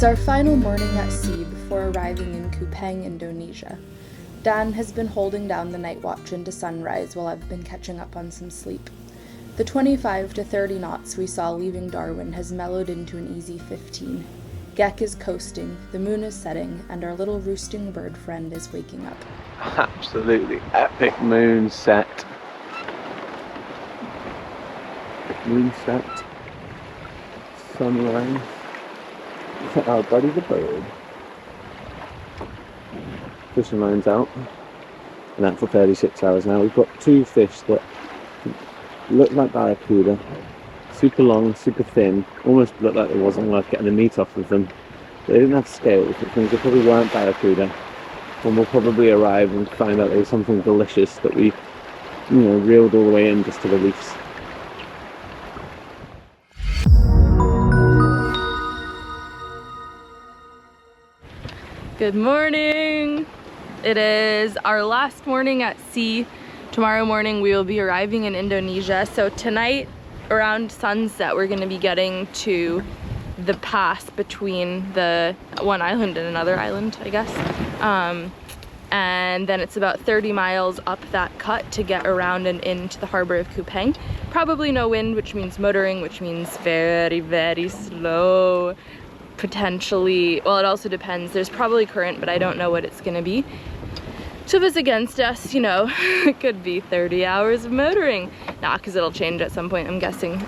our final morning at sea before arriving in Kupang, Indonesia. Dan has been holding down the night watch into sunrise while I've been catching up on some sleep. The 25 to 30 knots we saw leaving Darwin has mellowed into an easy 15. Gek is coasting, the moon is setting, and our little roosting bird friend is waking up. Absolutely epic moonset. Moonset. Sunrise. Our buddy the bird. Fishing line's out. And that for 36 hours now. We've got two fish that look like barracuda. Super long, super thin. Almost looked like it wasn't worth getting the meat off of them. They didn't have scales, which means they probably weren't barracuda. And we'll probably arrive and find out there's something delicious that we, reeled all the way in just to release. Good morning! It is our last morning at sea. Tomorrow morning we will be arriving in Indonesia. So tonight around sunset we're going to be getting to the pass between the one island and another island, I guess. And then it's about 30 miles up that cut to get around and into the harbor of Kupang. Probably no wind, which means motoring, which means very, very slow. Potentially, well, it also depends. There's probably current, but I don't know what it's gonna be. So if it's against us, it could be 30 hours of motoring. Nah, because it'll change at some point, I'm guessing.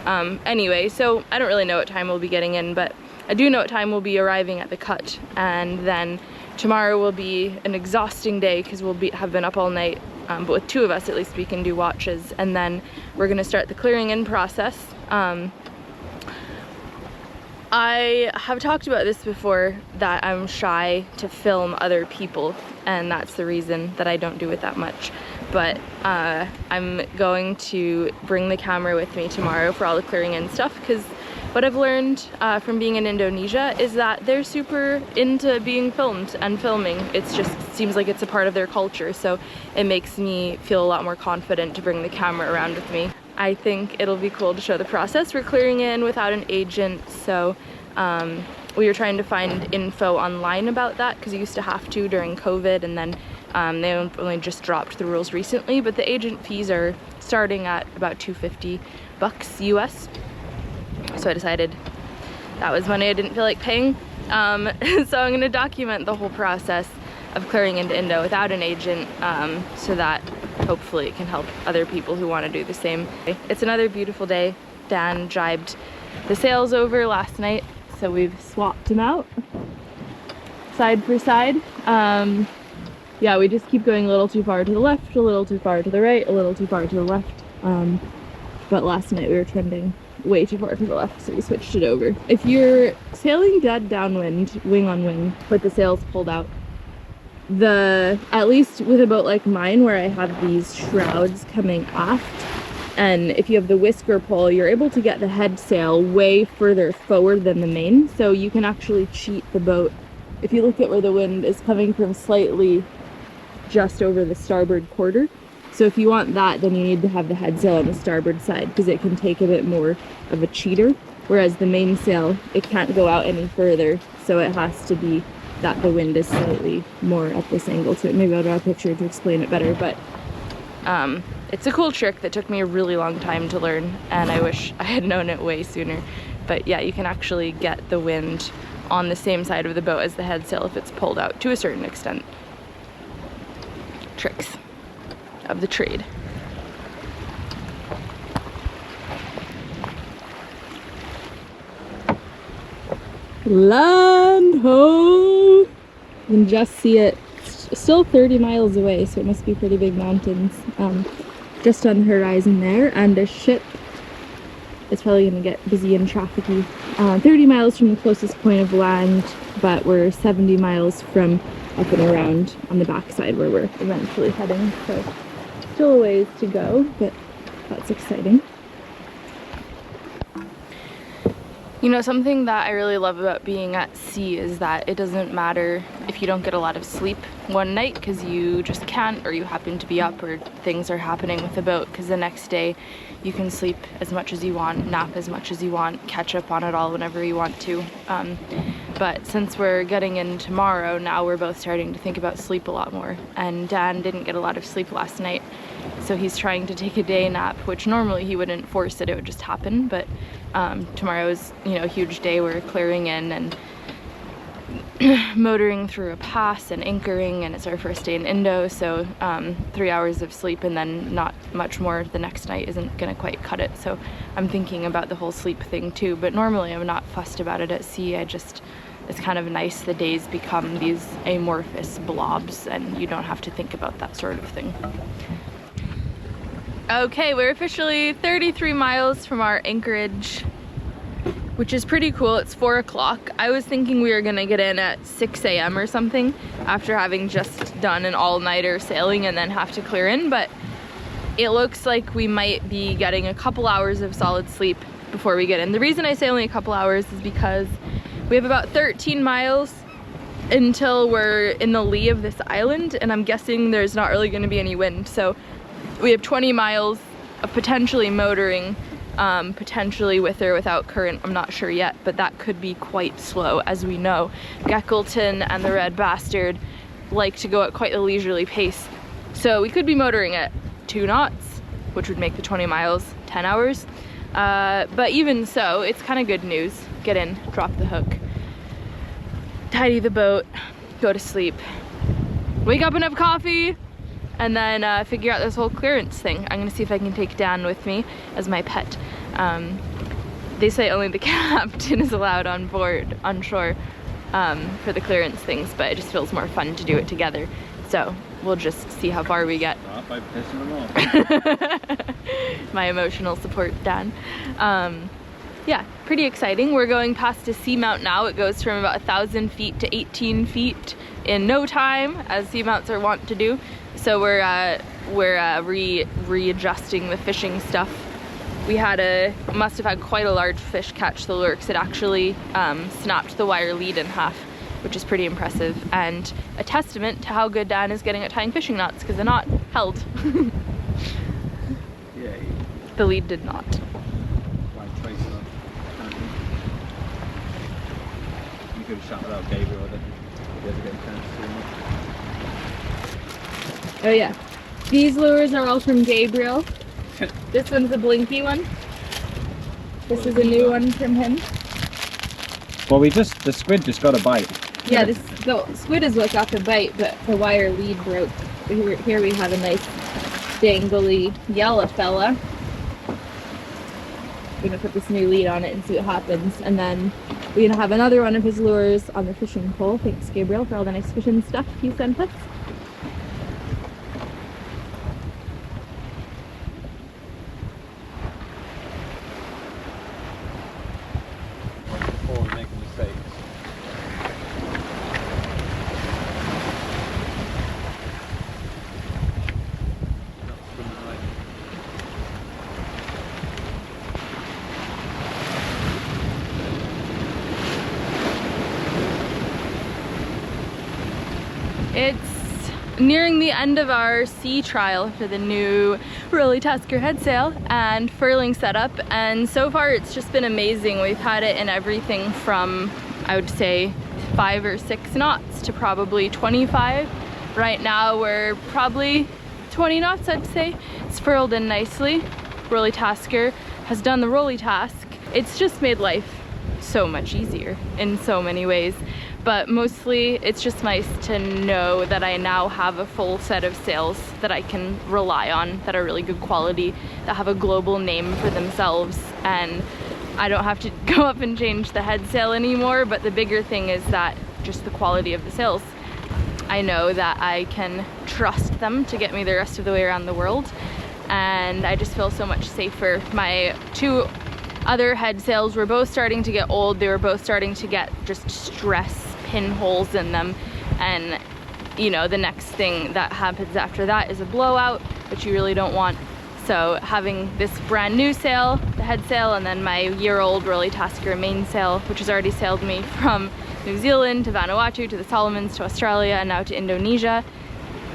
Anyway, so I don't really know what time we'll be getting in, but I do know what time we'll be arriving at the cut. And then tomorrow will be an exhausting day because we'll have been up all night. But with two of us, at least we can do watches. And then we're gonna start the clearing in process. I have talked about this before, that I'm shy to film other people, and that's the reason that I don't do it that much. But I'm going to bring the camera with me tomorrow for all the clearing in stuff, because what I've learned from being in Indonesia is that they're super into being filmed and filming. It's just seems like it's a part of their culture, so it makes me feel a lot more confident to bring the camera around with me. I think it'll be cool to show the process. We're clearing in without an agent, so we were trying to find info online about that because you used to have to during COVID, and then they only just dropped the rules recently, but the agent fees are starting at about $250 US. So I decided that was money I didn't feel like paying. So I'm gonna document the whole process of clearing into Indo without an agent, so that hopefully it can help other people who want to do the same. It's another beautiful day. Dan jibed the sails over last night, so we've swapped them out side for side. Yeah, we just keep going a little too far to the left, a little too far to the right, a little too far to the left. But last night we were trending way too far to the left, so we switched it over. If you're sailing dead downwind, wing on wing, with the sails pulled out, at least with a boat like mine where I have these shrouds coming aft, and if you have the whisker pull, you're able to get the head sail way further forward than the main, so you can actually cheat the boat. If you look at where the wind is coming from, slightly just over the starboard quarter. So if you want that, then you need to have the head sail on the starboard side because it can take a bit more of a cheater, whereas the mainsail, it can't go out any further, so it has to be that the wind is slightly more at this angle to it. Maybe I'll draw a picture to explain it better, but it's a cool trick that took me a really long time to learn, and I wish I had known it way sooner. But yeah, you can actually get the wind on the same side of the boat as the head sail if it's pulled out to a certain extent. Tricks of the trade. Land ho! You can just see it. It's still 30 miles away, so it must be pretty big mountains. Just on the horizon there, and a ship is probably going to get busy and trafficy. 30 miles from the closest point of land, but we're 70 miles from up and around on the backside where we're eventually heading. So still a ways to go, but that's exciting. You know, something that I really love about being at sea is that it doesn't matter if you don't get a lot of sleep one night because you just can't, or you happen to be up, or things are happening with the boat, because the next day you can sleep as much as you want, nap as much as you want, catch up on it all whenever you want to. But since we're getting in tomorrow, now we're both starting to think about sleep a lot more. And Dan didn't get a lot of sleep last night, so he's trying to take a day nap, which normally he wouldn't force it, it would just happen. But tomorrow is, you know, a huge day. We're clearing in and motoring through a pass and anchoring, and it's our first day in Indo, so 3 hours of sleep and then not much more the next night isn't gonna quite cut it. So I'm thinking about the whole sleep thing too, but normally I'm not fussed about it at sea. It's kind of nice, the days become these amorphous blobs and you don't have to think about that sort of thing. Okay, we're officially 33 miles from our anchorage, which is pretty cool. It's 4 o'clock. I was thinking we were gonna get in at 6 a.m. or something after having just done an all-nighter sailing and then have to clear in, but it looks like we might be getting a couple hours of solid sleep before we get in. The reason I say only a couple hours is because we have about 13 miles until we're in the lee of this island, and I'm guessing there's not really gonna be any wind, so we have 20 miles of potentially motoring, potentially with or without current, I'm not sure yet, but that could be quite slow. As we know, Geckleton and the Red Bastard like to go at quite a leisurely pace. So we could be motoring at 2 knots, which would make the 20 miles 10 hours. But even so, it's kind of good news. Get in, drop the hook, tidy the boat, go to sleep, wake up and have coffee, and then figure out this whole clearance thing. I'm gonna see if I can take Dan with me as my pet. They say only the captain is allowed on board, on shore, for the clearance things, but it just feels more fun to do it together. So we'll just see how far we get. Start by pissing them off. My emotional support, Dan. Yeah, pretty exciting. We're going past a seamount now. It goes from about 1,000 feet to 18 feet in no time, as seamounts are wont to do. So we're readjusting the fishing stuff. We must have had quite a large fish catch the lure, because it actually snapped the wire lead in half, which is pretty impressive, and a testament to how good Dan is getting at tying fishing knots, because the knot held. Yay. The lead did not. You could have shouted out Gabriel, I think. He has a good chance to. Oh yeah, these lures are all from Gabriel. This one's a blinky one. This is a new one from him. Well, the squid just got a bite. Yeah, the squid is what got the bite, but the wire lead broke. Here we have a nice dangly yellow fella. We're gonna put this new lead on it and see what happens, and then we're gonna have another one of his lures on the fishing pole. Thanks, Gabriel, for all the nice fishing stuff you sent us. It's nearing the end of our sea trial for the new Rolly Tasker head sail and furling setup, and so far it's just been amazing. We've had it in everything from, I would say, 5 or 6 knots to probably 25. Right now we're probably 20 knots, I'd say. It's furled in nicely. Rolly Tasker has done the Rolly task. It's just made life so much easier in so many ways. But mostly it's just nice to know that I now have a full set of sails that I can rely on, that are really good quality, that have a global name for themselves, and I don't have to go up and change the head sail anymore. But the bigger thing is that just the quality of the sails. I know that I can trust them to get me the rest of the way around the world, and I just feel so much safer. My 2 other head sails were both starting to get old. They were both starting to get just stress pinholes in them, and you know, the next thing that happens after that is a blowout, which you really don't want. So having this brand new sail, the head sail, and then my year-old Rolly Tasker mainsail, which has already sailed me from New Zealand to Vanuatu to the Solomons to Australia and now to Indonesia.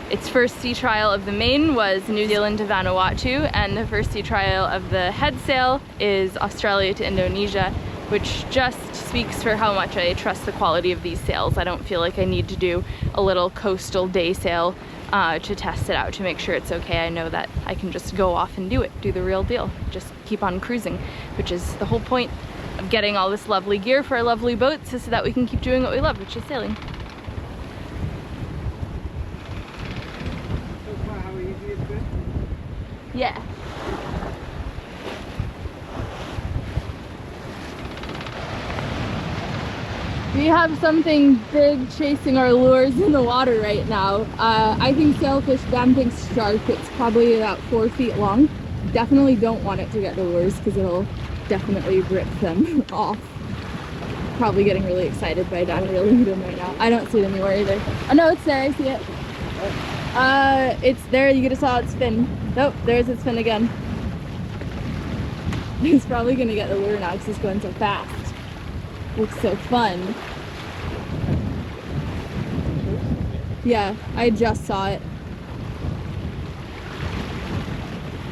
Its first sea trial of the main was New Zealand to Vanuatu, and the first sea trial of the head sail is Australia to Indonesia, which just speaks for how much I trust the quality of these sails. I don't feel like I need to do a little coastal day sail to test it out to make sure it's okay. I know that I can just go off and do it, do the real deal, just keep on cruising, which is the whole point of getting all this lovely gear for our lovely boats, is so that we can keep doing what we love, which is sailing. Yeah. We have something big chasing our lures in the water right now. I think sailfish, Dan thinks shark. It's probably about 4 feet long. Definitely don't want it to get the lures because it'll definitely rip them off. Probably getting really excited by Dan reeling them right now. I don't see it anywhere either. Oh no, it's there, I see it. It's there, you just saw its fin. Nope, there's its fin again. He's probably gonna get the lure now because it's going so fast. Looks so fun. Yeah, I just saw it.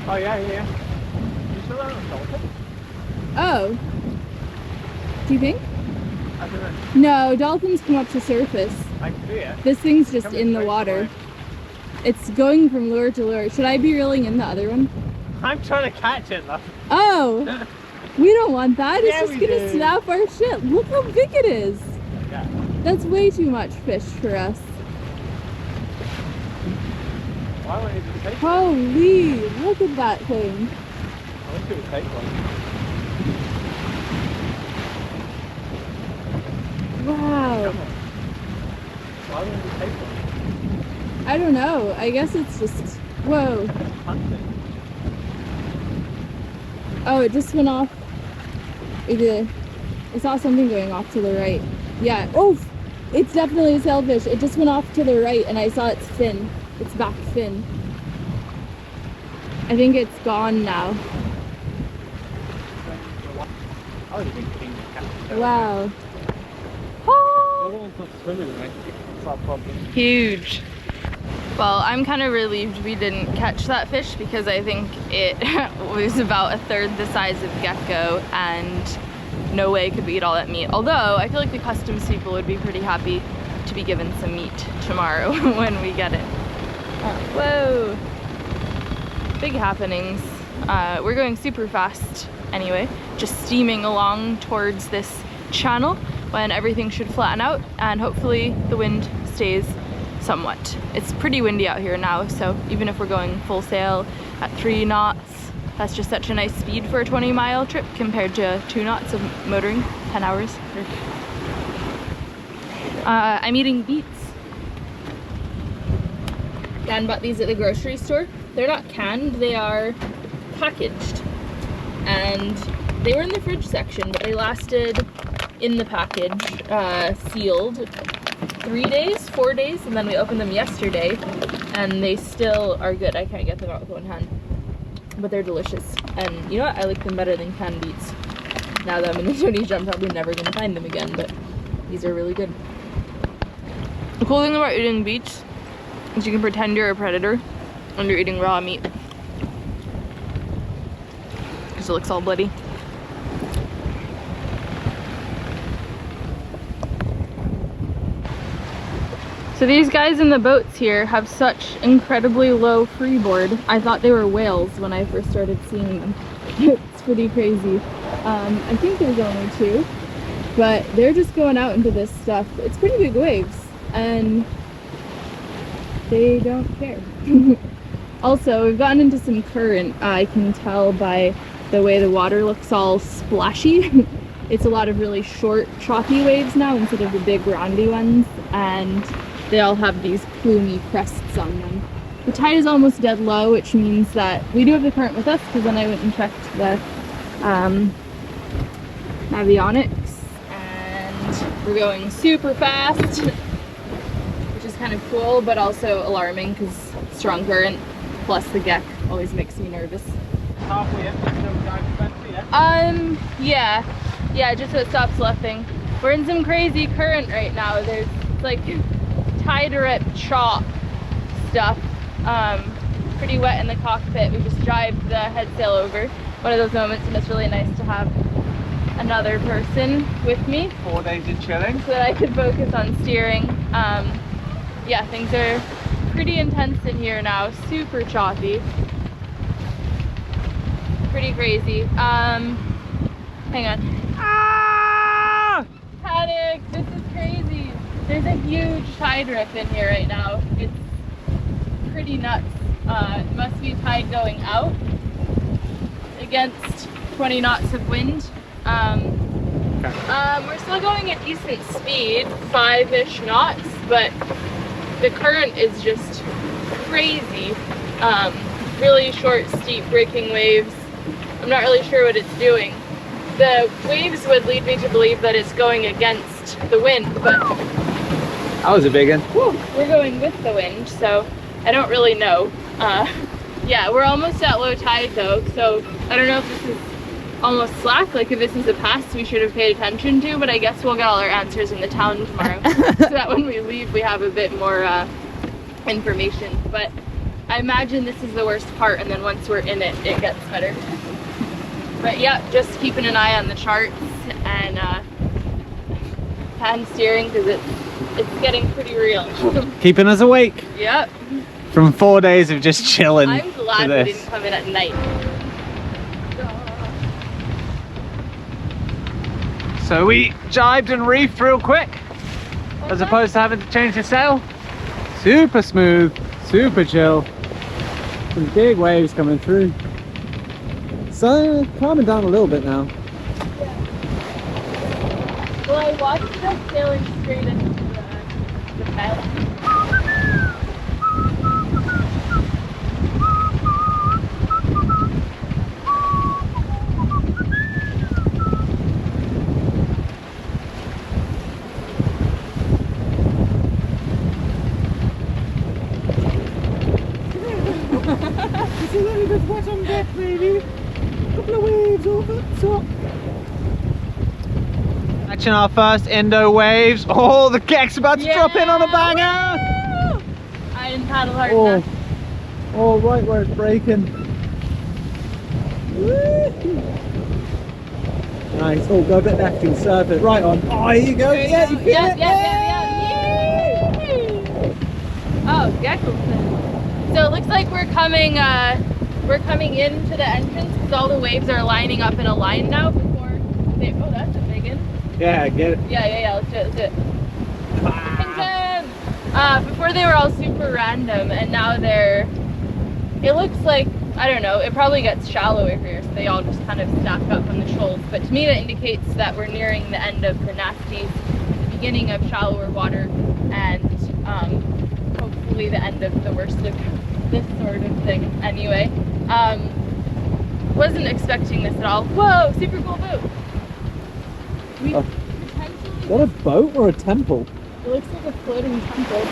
Oh yeah, yeah. You still on a dolphin? Oh. Do you think? I don't know. No, dolphins come up to surface. I can see it. This thing's just in the water. It's going from lure to lure. Should I be reeling in the other one? I'm trying to catch it though. Oh! We don't want that. It's Yeah, just we gonna do. snap our shit. Look how big it is. Yeah. That's way too much fish for us. Why won't you just take it? Holy! Look at that thing. I wish it would take one. Wow. Come on. Why won't you take one? I don't know. I guess it's just... Whoa. Hunt it. Oh, it just went off. I saw something going off to the right. Yeah. Oh! It's definitely a sailfish. It just went off to the right and I saw its fin. Its back fin. I think it's gone now. Oh, you think king catch it? Wow. The other one's not swimming, right? It's our problem. Huge. Well, I'm kind of relieved we didn't catch that fish because I think it was about 1/3 the size of gecko and no way could we eat all that meat. Although I feel like the customs people would be pretty happy to be given some meat tomorrow when we get it. Whoa! Big happenings. We're going super fast anyway, just steaming along towards this channel when everything should flatten out and hopefully the wind stays somewhat. It's pretty windy out here now, so even if we're going full sail at 3 knots, that's just such a nice speed for a 20-mile trip compared to 2 knots of motoring, 10 hours. I'm eating beets. Dan bought these at the grocery store. They're not canned, they are packaged. And they were in the fridge section, but they lasted in the package, sealed, 3 days, 4 days, and then we opened them yesterday, and they still are good. I can't get them out with one hand, but they're delicious. And you know what? I like them better than canned beets. Now that I'm in Indonesia, I'm probably never gonna find them again, but these are really good. The cool thing about eating beets is you can pretend you're a predator when you're eating raw meat, because it looks all bloody. So these guys in the boats here have such incredibly low freeboard. I thought they were whales when I first started seeing them. It's pretty crazy. I think there's only 2, but they're just going out into this stuff. It's pretty big waves, and they don't care. Also, we've gotten into some current. I can tell by the way the water looks all splashy. It's a lot of really short, choppy waves now instead of the big roundy ones, and they all have these plumy crests on them. The tide is almost dead low, which means that we do have the current with us, because then I went and checked the avionics, and we're going super fast, which is kind of cool, but also alarming because strong current. plus the geck always makes me nervous. Halfway up, no dive fence, yeah? Yeah, just so it stops sloughing. We're in some crazy current right now. There's like tide rip chop stuff. Pretty wet in the cockpit. We just jived the head sail over. One of those moments, and it's really nice to have another person with me. 4 days of chilling. So that I could focus on steering. Yeah, things are pretty intense in here now. Super choppy. Pretty crazy. Hang on. Ah! Panic! This is crazy. There's a huge tide rip in here right now. It's pretty nuts. It must be tide going out against 20 knots of wind. We're still going at decent speed, 5-ish knots, but the current is just crazy. Really short, steep breaking waves. I'm not really sure what it's doing. The waves would lead me to believe that it's going against the wind, but That was a big one. we're going with the wind, so I don't really know. Yeah, we're almost at low tide though, so I don't know if this is almost slack, like if this is a pass we should have paid attention to, but I guess we'll get all our answers in the town tomorrow, so that when we leave we have a bit more information. But I imagine this is the worst part, and then once we're in it, it gets better. But yeah, just keeping an eye on the charts and hand steering, because it's getting pretty real. Keeping us awake Yep. from 4 days of just chilling. I'm glad to we this. didn't come in at night. So we jibed and reefed real quick, as opposed to having to change the sail. Super smooth, super chill. Some big waves coming through. So calming down a little bit now. Well, I watched them sailing straight into the pilot. It's a little bit wet on deck, maybe. A couple of waves over the top. Catching our first Indo waves. Oh, the geck's about to drop in on a banger. Woo! I didn't paddle hard Oh, enough. oh, right where it's breaking. Woo! Nice. Oh, go a bit left and surf it. Right on. Oh, here you go. Yeah, you feel it. Yeah. Yay! Oh, Geckleton. So it looks like we're coming into the entrance because all the waves are lining up in a line now before they, oh, that's a big one. Yeah, get it. Yeah, let's do it. Before they were all super random, and now it looks like, I don't know, it probably gets shallower here, so they all just kind of stack up on the shoals. But to me that indicates that we're nearing the end of the nasties, the beginning of shallower water, and hopefully the end of the worst of this sort of thing anyway. Wasn't expecting this at all. Whoa, super cool boat. We potentially... What, a boat or a temple? It looks like a floating temple.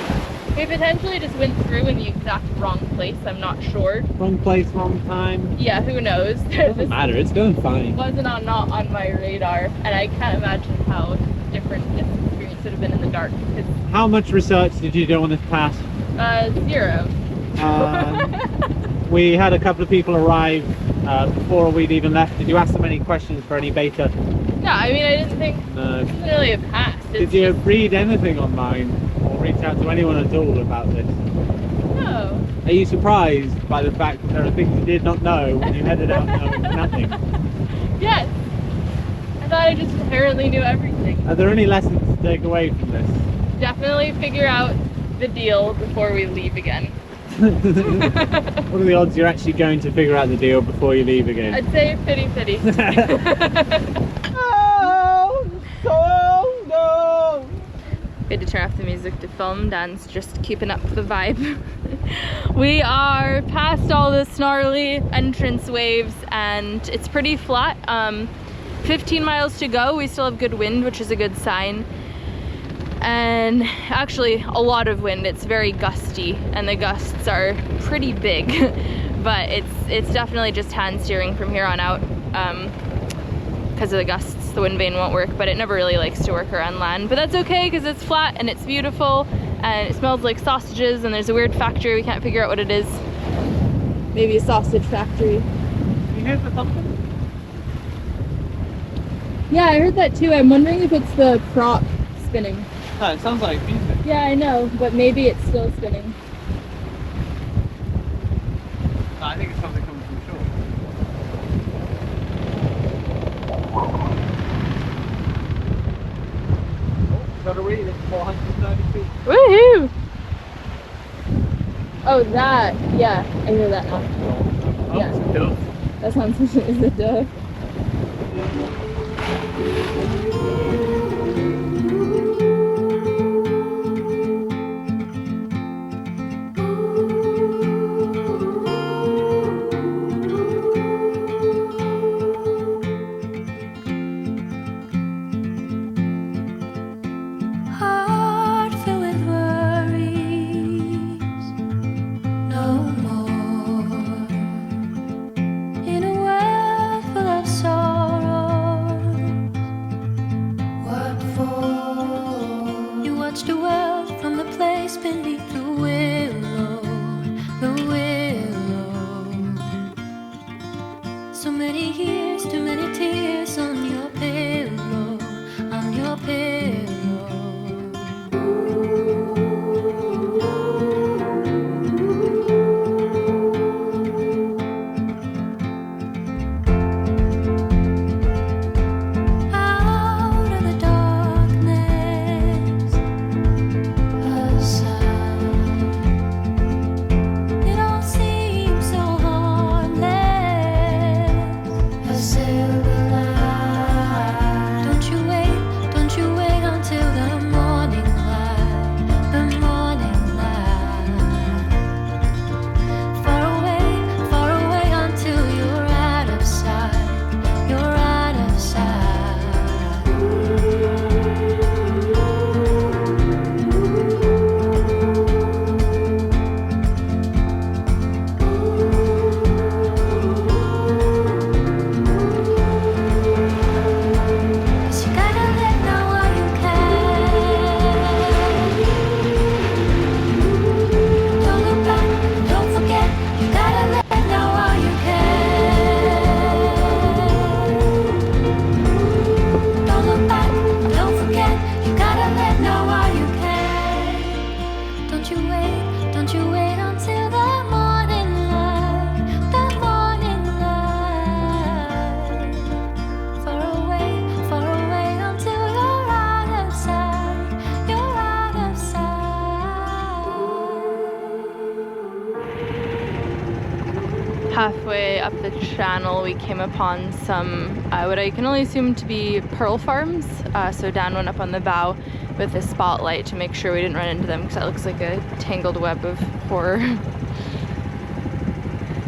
We potentially just went through in the exact wrong place, I'm not sure. Wrong place, wrong time. Yeah, who knows? Doesn't matter, it's going fine. Wasn't not on my radar, and I can't imagine how different this experience would have been in the dark. How much research did you do on this pass? 0. We had a couple of people arrive before we'd even left. Did you ask them any questions for any beta? Yeah, I mean, I didn't think No. it wasn't really a pass. Did you read anything online or reach out to anyone at all about this? No. Are you surprised by the fact that there are things you did not know when you headed out knowing nothing? Yes. I thought I just inherently knew everything. Are there any lessons to take away from this? Definitely figure out the deal before we leave again. What are the odds you're actually going to figure out the deal before you leave again? I'd say pity. Oh, so no! We had to turn off the music to film. Dan's just keeping up the vibe. We are past all the snarly entrance waves and it's pretty flat. 15 miles to go. We still have good wind, which is a good sign. and actually a lot of wind. It's very gusty and the gusts are pretty big. But it's definitely just hand steering from here on out. Because of the gusts, the wind vane won't work, but it never really likes to work around land. But that's okay because it's flat and it's beautiful and it smells like sausages, and there's a weird factory, we can't figure out what it is. Maybe a sausage factory. You heard the thumping? Yeah, I heard that too. I'm wondering if it's the prop spinning. No, it sounds like music. Yeah, I know, but maybe it's still spinning. No, I think it's something coming from shore. Oh, got a read, it's 430 feet. Woohoo! Oh, that, yeah, I hear that now. Oh, Yeah. it's a dove. That sounds, is a dove. Heart filled with worries, no more. In a world full of sorrows, what for? You watch the world from the place beneath the willow, the willow. So many years, too many tears on your pillow, on your pillow. Out of the darkness, a sound. It all seems so harmless. A silver light. Don't you wait until the morning light, the morning light. Far away until you're out of sight, you're out of sight. Cause you gotta let know while you can. Don't look back, don't forget. You gotta let know while you can. Don't look back, don't forget. You gotta let know while you can. Don't you wait until the morning light, the morning light. Far away until you're out of sight, you're out of sight. Halfway up the channel, we came upon some, what I can only assume to be pearl farms. So Dan went up on the bow with a spotlight to make sure we didn't run into them, because that looks like a tangled web of horror.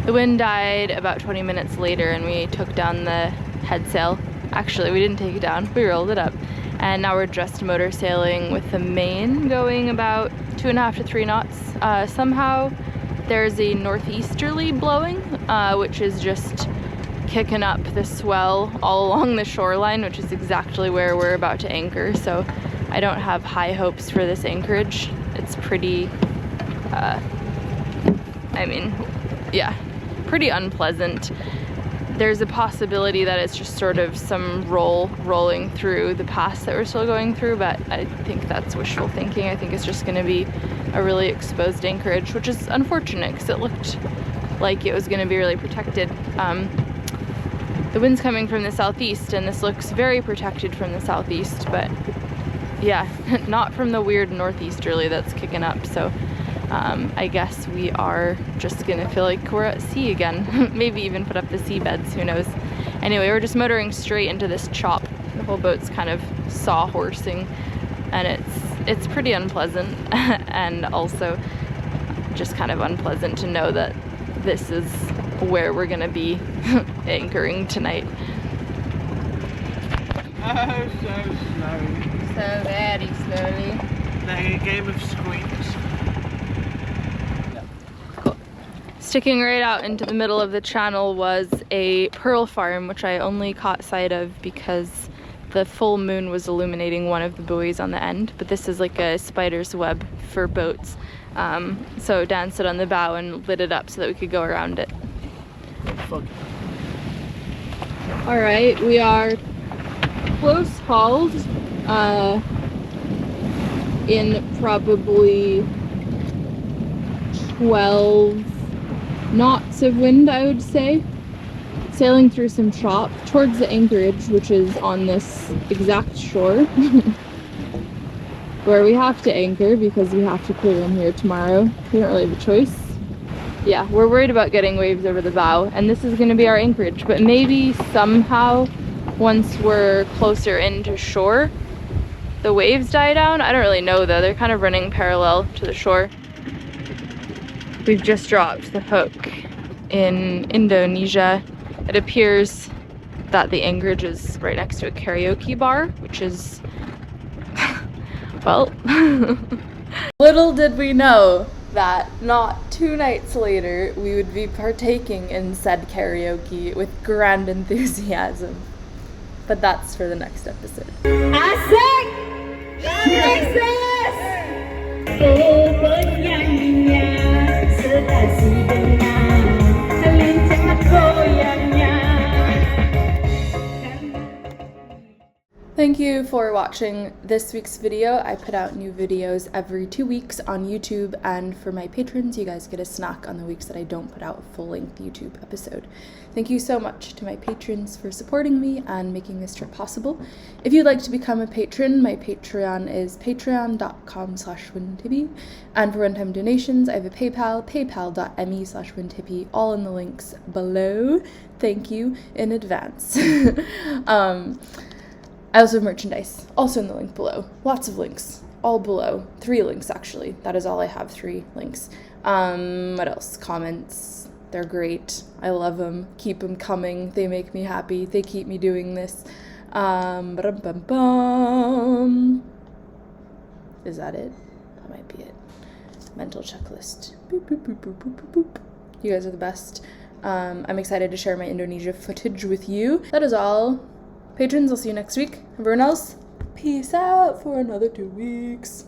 The wind died about 20 minutes later and we took down the head sail. Actually, we didn't take it down, we rolled it up. And now we're just motor sailing with the main going about 2.5 to 3 knots. Somehow there's a northeasterly blowing, which is just kicking up the swell all along the shoreline, which is exactly where we're about to anchor. So I don't have high hopes for this anchorage. It's pretty, pretty unpleasant. There's a possibility that it's just sort of some rolling through the pass that we're still going through, but I think that's wishful thinking. I think it's just going to be a really exposed anchorage, which is unfortunate because it looked like it was going to be really protected. The wind's coming from the southeast and this looks very protected from the southeast, but yeah, not from the weird northeasterly that's kicking up. So I guess we are just gonna feel like we're at sea again. Maybe even put up the seabeds, who knows. Anyway, we're just motoring straight into this chop. The whole boat's kind of sawhorsing and it's pretty unpleasant and also just kind of unpleasant to know that this is where we're gonna be anchoring tonight. Oh, so slow. So very slow. slowly. Like a game of screens. Cool. Sticking right out into the middle of the channel was a pearl farm, which I only caught sight of because the full moon was illuminating one of the buoys on the end. But this is like a spider's web for boats. So Dan stood on the bow and lit it up so that we could go around it. Fuck. Alright, we are close hauled in probably 12 knots of wind, I would say. Sailing through some chop towards the anchorage, which is on this exact shore. Where we have to anchor because we have to clear in here tomorrow. We don't really have a choice. Yeah, we're worried about getting waves over the bow, and this is going to be our anchorage, but maybe somehow once we're closer into shore the waves die down. I don't really know though, they're kind of running parallel to the shore. We've just dropped the hook in Indonesia. It appears that the anchorage is right next to a karaoke bar, which is well, little did we know that not 2 nights later we would be partaking in said karaoke with grand enthusiasm. But that's for the next episode. Thank you for watching this week's video. I put out new videos every 2 weeks on YouTube, and for my patrons, you guys get a snack on the weeks that I don't put out a full-length YouTube episode. Thank you so much to my patrons for supporting me and making this trip possible. If you'd like to become a patron, my Patreon is patreon.com/windhippie, and for one-time donations, I have a PayPal, paypal.me/windhippie, all in the links below. Thank you in advance. I also have merchandise, also in the link below. Lots of links, all below. 3 links, actually. That is all I have, 3 links. What else? Comments. They're great. I love them. Keep them coming. They make me happy. They keep me doing this. Ba-dum-bum-bum. Is that it? That might be it. Mental checklist. Boop, boop, boop, boop, boop, boop, boop. You guys are the best. I'm excited to share my Indonesia footage with you. That is all. Patrons, I'll see you next week. Everyone else, peace out for another 2 weeks.